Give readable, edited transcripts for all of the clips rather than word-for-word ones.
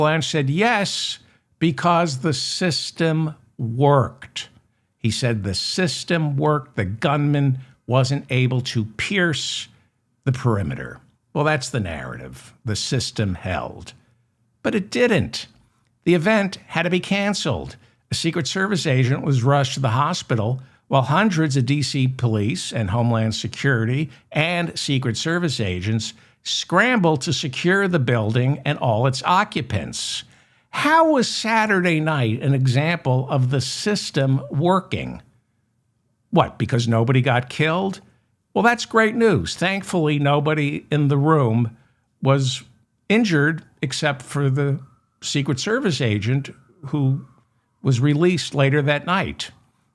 Blanche said yes, because the system worked. He said the system worked. The gunman wasn't able to pierce the perimeter. Well, that's the narrative. The system held. But it didn't. The event had to be canceled. A Secret Service agent was rushed to the hospital while hundreds of DC police and Homeland Security and Secret Service agents scrambled to secure the building and all its occupants. How was Saturday night an example of the system working? What, because nobody got killed? Well, that's great news. Thankfully, nobody in the room was injured except for the Secret Service agent who was released later that night.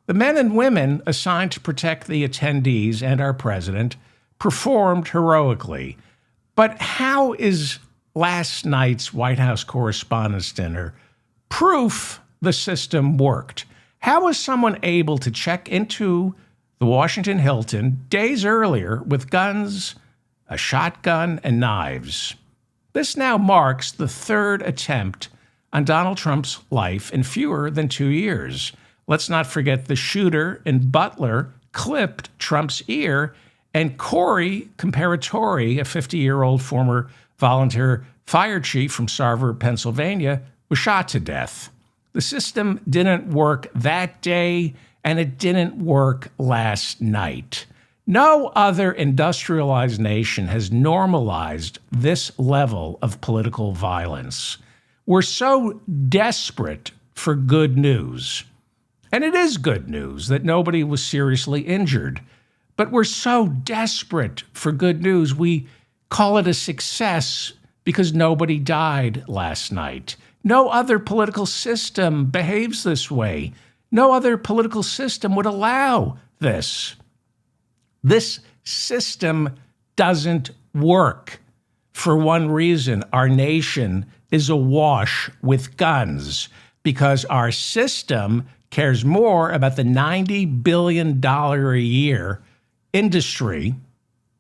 The men and women assigned to protect the attendees and our president performed heroically. But how is last night's White House Correspondents Dinner proof the system worked? How was someone able to check into the Washington Hilton days earlier with guns, a shotgun, and knives? This now marks the third attempt on Donald Trump's life in fewer than 2 years. Let's not forget the shooter in Butler clipped Trump's ear, and Corey Comperatore, a 50-year-old former volunteer fire chief from Sarver, Pennsylvania, was shot to death. The system didn't work that day, and it didn't work last night. No other industrialized nation has normalized this level of political violence. We're so desperate for good news. And it is good news that nobody was seriously injured. But we're so desperate for good news, we call it a success because nobody died last night. No other political system behaves this way. No other political system would allow this. This system doesn't work. For one reason, our nation is awash with guns because our system cares more about the $90 billion a year industry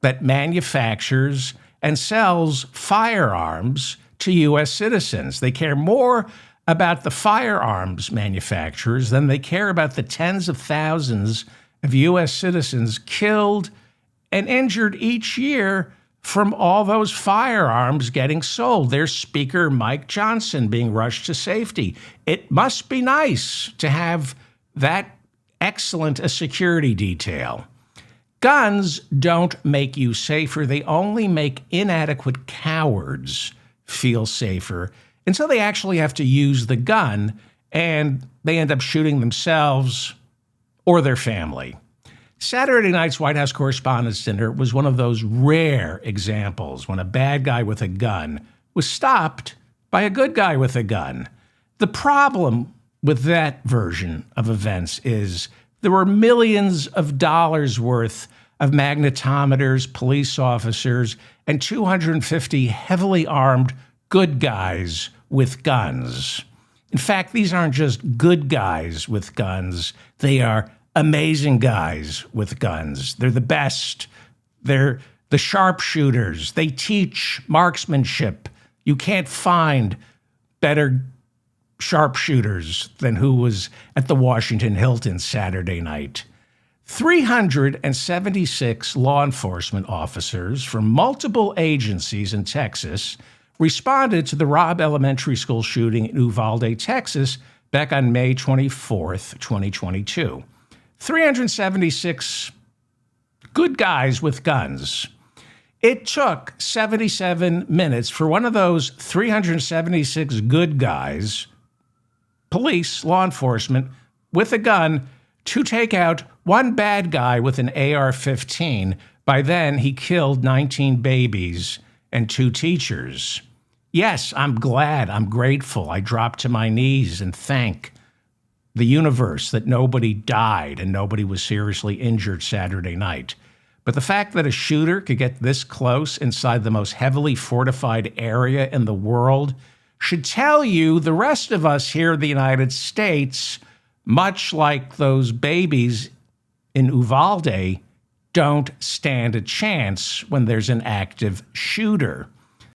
that manufactures and sells firearms to U.S. citizens. They care more about the firearms manufacturers than they care about the tens of thousands of U.S. citizens killed and injured each year from all those firearms getting sold. There's Speaker Mike Johnson being rushed to safety. It must be nice to have that excellent a security detail. Guns don't make you safer. They only make inadequate cowards feel safer until they actually have to use the gun and they end up shooting themselves or their family. Saturday night's White House Correspondents' Dinner was one of those rare examples when a bad guy with a gun was stopped by a good guy with a gun. The problem with that version of events is there were millions of dollars worth of magnetometers, police officers, and 250 heavily armed good guys with guns. In fact, these aren't just good guys with guns. They are amazing guys with guns. They're the best. They're the sharpshooters. They teach marksmanship. You can't find better sharpshooters than who was at the Washington Hilton Saturday night. 376 law enforcement officers from multiple agencies in Texas responded to the Robb Elementary School shooting in Uvalde, Texas, back on May 24th, 2022. 376 good guys with guns. It took 77 minutes for one of those 376 good guys, police, law enforcement, with a gun to take out one bad guy with an AR-15. By then, he killed 19 babies and 2 teachers. Yes, I'm glad, I'm grateful. I dropped to my knees and thank the universe that nobody died and nobody was seriously injured Saturday night. But the fact that a shooter could get this close inside the most heavily fortified area in the world should tell you the rest of us here in the United States, much like those babies in Uvalde, don't stand a chance when there's an active shooter.